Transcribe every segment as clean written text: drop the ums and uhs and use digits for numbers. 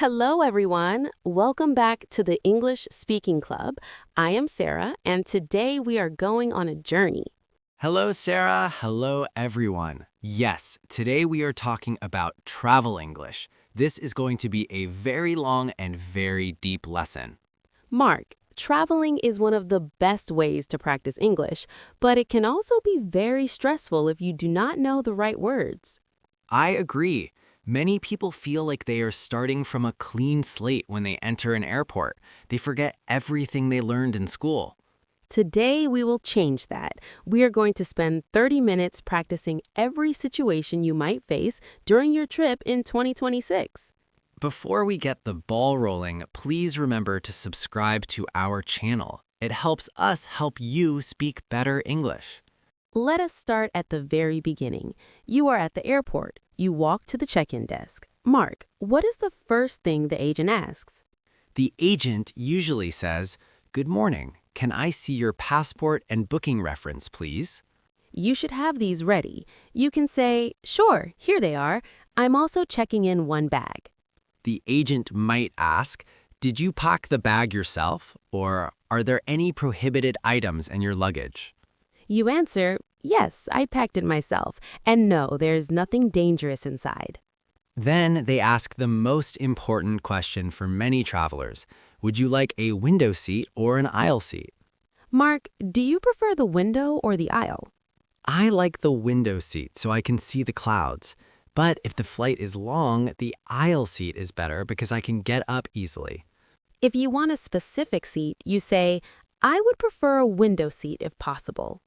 Hello, everyone. Welcome back to the English Speaking Club. I am Sarah, and today we are going on a journey. Hello, Sarah. Hello, everyone. Yes, today we are talking about travel English. This is going to be a very long and very deep lesson. Mark, traveling is one of the best ways to practice English, but it can also be very stressful if you do not know the right words. I agree. Many people feel like they are starting from a clean slate when they enter an airport. They forget everything they learned in school. Today, we will change that. We are going to spend 30 minutes practicing every situation you might face during your trip in 2026. Before we get the ball rolling, please remember to subscribe to our channel. It helps us help you speak better English. Let us start at the very beginning. You are at the airport. You walk to the check-in desk. Mark, what is the first thing the agent asks? The agent usually says, "Good morning. Can I see your passport and booking reference, please?" You should have these ready. You can say, "Sure, here they are. I'm also checking in one bag." The agent might ask, "Did you pack the bag yourself? Or are there any prohibited items in your luggage?" You answer, "Yes, I packed it myself, and no, there's nothing dangerous inside." Then they ask the most important question for many travelers. Would you like a window seat or an aisle seat? Mark, do you prefer the window or the aisle? I like the window seat so I can see the clouds. But if the flight is long, the aisle seat is better because I can get up easily. If you want a specific seat, you say, "I would prefer a window seat if possible."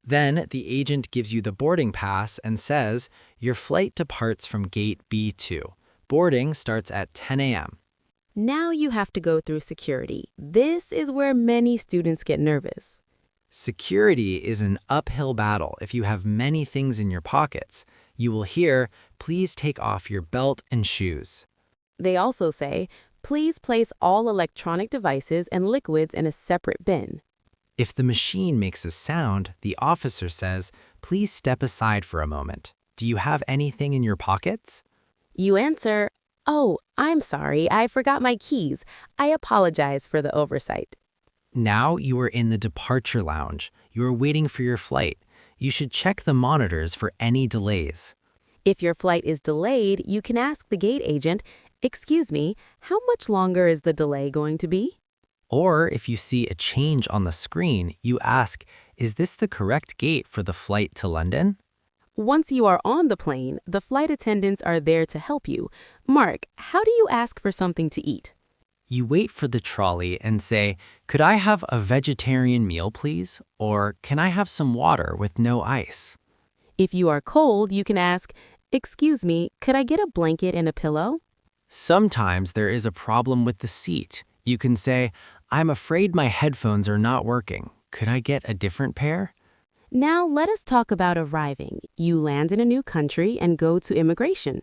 Then the agent gives you the boarding pass and says, your flight departs from gate B2. Boarding starts at 10 a.m. Now you have to go through security. This is where many students get nervous. Security is an uphill battle if you have many things in your pockets. You will hear, please take off your belt and shoes. They also say, "Please place all electronic devices and liquids in a separate bin." If the machine makes a sound, the officer says, please step aside for a moment. Do you have anything in your pockets? You answer, "Oh, I'm sorry, I forgot my keys. I apologize for the oversight." Now you are in the departure lounge. You are waiting for your flight. You should check the monitors for any delays. If your flight is delayed, you can ask the gate agent, "Excuse me, how much longer is the delay going to be?" Or if you see a change on the screen, you ask, is this the correct gate for the flight to London? Once you are on the plane, the flight attendants are there to help you. Mark, how do you ask for something to eat? You wait for the trolley and say, could I have a vegetarian meal, please? Or can I have some water with no ice? If you are cold, you can ask, "Excuse me, could I get a blanket and a pillow?" Sometimes there is a problem with the seat. You can say, I'm afraid my headphones are not working. Could I get a different pair? Now let us talk about arriving. You land in a new country and go to immigration.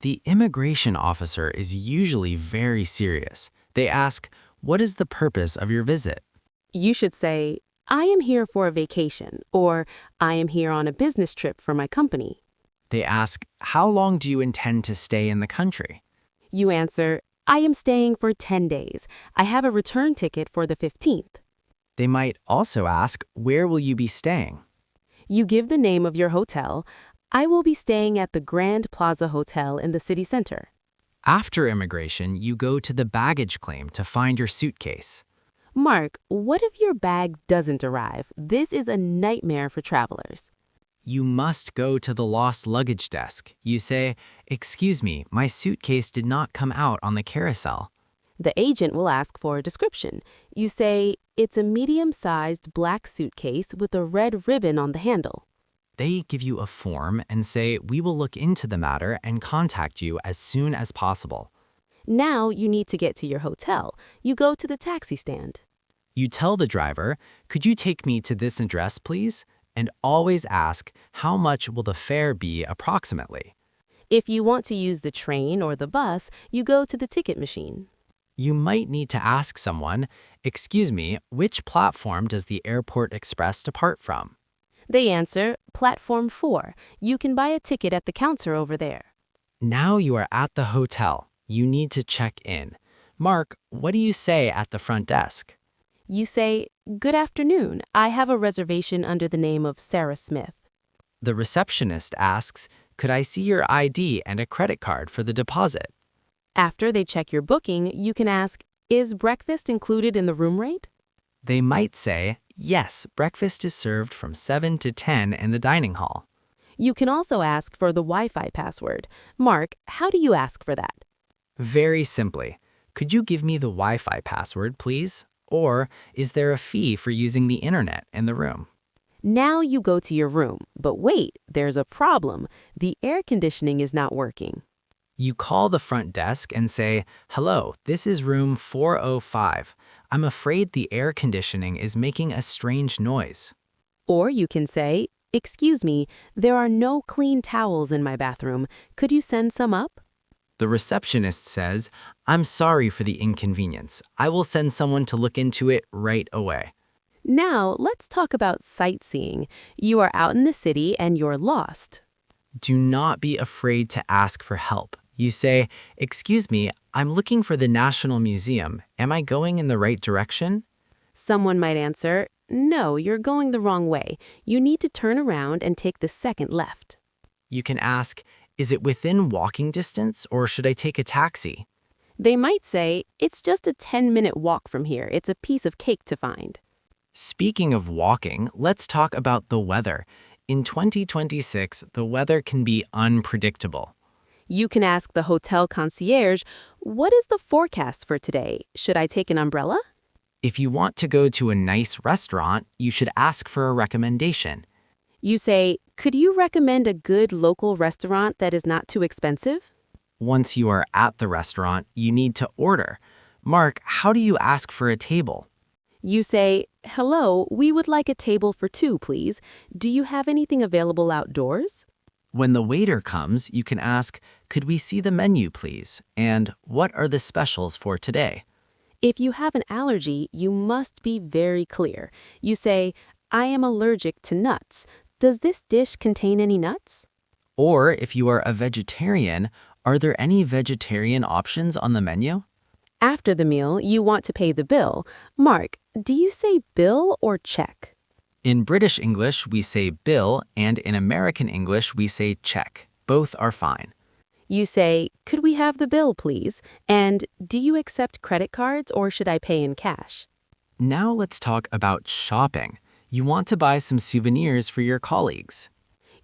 The immigration officer is usually very serious. They ask, what is the purpose of your visit? You should say, "I am here for a vacation," or "I am here on a business trip for my company." They ask, how long do you intend to stay in the country? You answer, "I am staying for 10 days. I have a return ticket for the 15th. They might also ask, where will you be staying? You give the name of your hotel. "I will be staying at the Grand Plaza Hotel in the city center." After immigration, you go to the baggage claim to find your suitcase. Mark, what if your bag doesn't arrive? This is a nightmare for travelers. You must go to the lost luggage desk. You say, excuse me, my suitcase did not come out on the carousel. The agent will ask for a description. You say, "It's a medium-sized black suitcase with a red ribbon on the handle." They give you a form and say, we will look into the matter and contact you as soon as possible. Now you need to get to your hotel. You go to the taxi stand. You tell the driver, could you take me to this address, please? And always ask, how much will the fare be approximately? If you want to use the train or the bus, you go to the ticket machine. You might need to ask someone, excuse me, which platform does the Airport Express depart from? They answer, "Platform 4. You can buy a ticket at the counter over there." Now you are at the hotel. You need to check in. Mark, what do you say at the front desk? You say, "Good afternoon. I have a reservation under the name of Sarah Smith." The receptionist asks, could I see your ID and a credit card for the deposit? After they check your booking, you can ask, "Is breakfast included in the room rate?" They might say, yes, breakfast is served from 7 to 10 in the dining hall. You can also ask for the Wi-Fi password. Mark, how do you ask for that? Very simply, could you give me the Wi-Fi password, please? Or is there a fee for using the internet in the room? Now you go to your room, but wait, there's a problem. The air conditioning is not working. You call the front desk and say, hello, this is room 405. I'm afraid the air conditioning is making a strange noise. Or you can say, "Excuse me, there are no clean towels in my bathroom. Could you send some up?" The receptionist says, I'm sorry for the inconvenience. I will send someone to look into it right away. Now, let's talk about sightseeing. You are out in the city and you're lost. Do not be afraid to ask for help. You say, excuse me, I'm looking for the National Museum. Am I going in the right direction? Someone might answer, "No, you're going the wrong way. You need to turn around and take the second left." You can ask, is it within walking distance or should I take a taxi? They might say, "It's just a 10-minute walk from here. It's a piece of cake to find." Speaking of walking, let's talk about the weather. In 2026, the weather can be unpredictable. You can ask the hotel concierge, "What is the forecast for today? Should I take an umbrella?" If you want to go to a nice restaurant, you should ask for a recommendation. You say, "Could you recommend a good local restaurant that is not too expensive?" Once you are at the restaurant, you need to order. Mark, how do you ask for a table? You say, "Hello, we would like a table for two, please. Do you have anything available outdoors?" When the waiter comes, you can ask, could we see the menu, please? And what are the specials for today? If you have an allergy, you must be very clear. You say, "I am allergic to nuts. Does this dish contain any nuts?" Or if you are a vegetarian, are there any vegetarian options on the menu? After the meal, you want to pay the bill. Mark, do you say bill or check? In British English, we say bill, and in American English, we say check. Both are fine. You say, "Could we have the bill, please?" And do you accept credit cards or should I pay in cash? Now let's talk about shopping. You want to buy some souvenirs for your colleagues.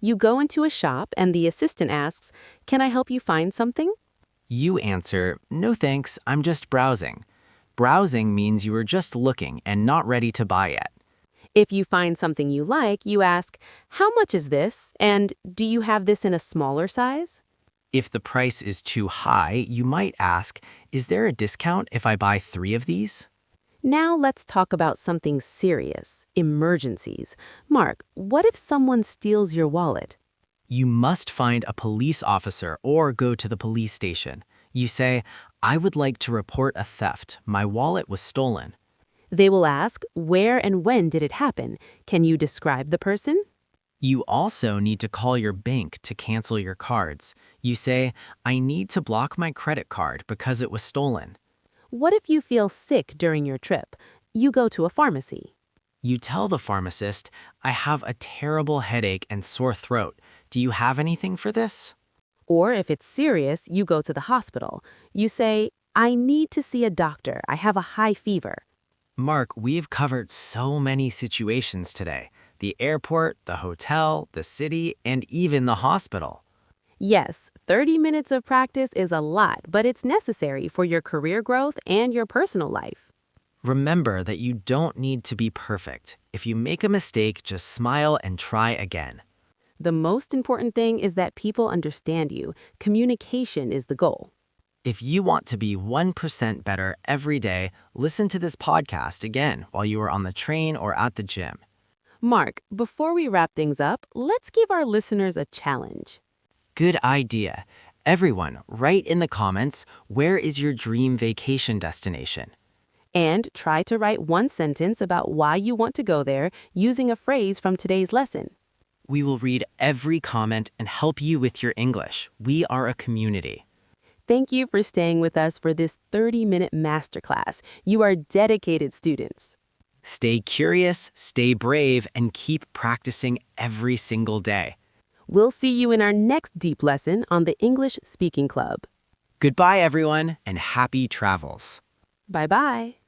You go into a shop and the assistant asks, "Can I help you find something?" You answer, no thanks, I'm just browsing. Browsing means you are just looking and not ready to buy yet. If you find something you like, you ask, "How much is this?" And "Do you have this in a smaller size?" If the price is too high, you might ask, is there a discount if I buy 3 of these? Now let's talk about something serious, emergencies. Mark, what if someone steals your wallet? You must find a police officer or go to the police station. You say, I would like to report a theft. My wallet was stolen. They will ask, "Where and when did it happen? Can you describe the person?" You also need to call your bank to cancel your cards. You say, I need to block my credit card because it was stolen. What if you feel sick during your trip? You go to a pharmacy. You tell the pharmacist, I have a terrible headache and sore throat. Do you have anything for this? Or if it's serious, you go to the hospital. You say, "I need to see a doctor. I have a high fever." Mark, we've covered so many situations today. The airport, the hotel, the city, and even the hospital. Yes, 30 minutes of practice is a lot, but it's necessary for your career growth and your personal life. Remember that you don't need to be perfect. If you make a mistake, just smile and try again. The most important thing is that people understand you. Communication is the goal. If you want to be 1% better every day, listen to this podcast again while you are on the train or at the gym. Mark, before we wrap things up, let's give our listeners a challenge. Good idea. Everyone, write in the comments, where is your dream vacation destination? And try to write one sentence about why you want to go there using a phrase from today's lesson. We will read every comment and help you with your English. We are a community. Thank you for staying with us for this 30-minute masterclass. You are dedicated students. Stay curious, stay brave, and keep practicing every single day. We'll see you in our next deep lesson on the English Speaking Club. Goodbye, everyone, and happy travels. Bye-bye.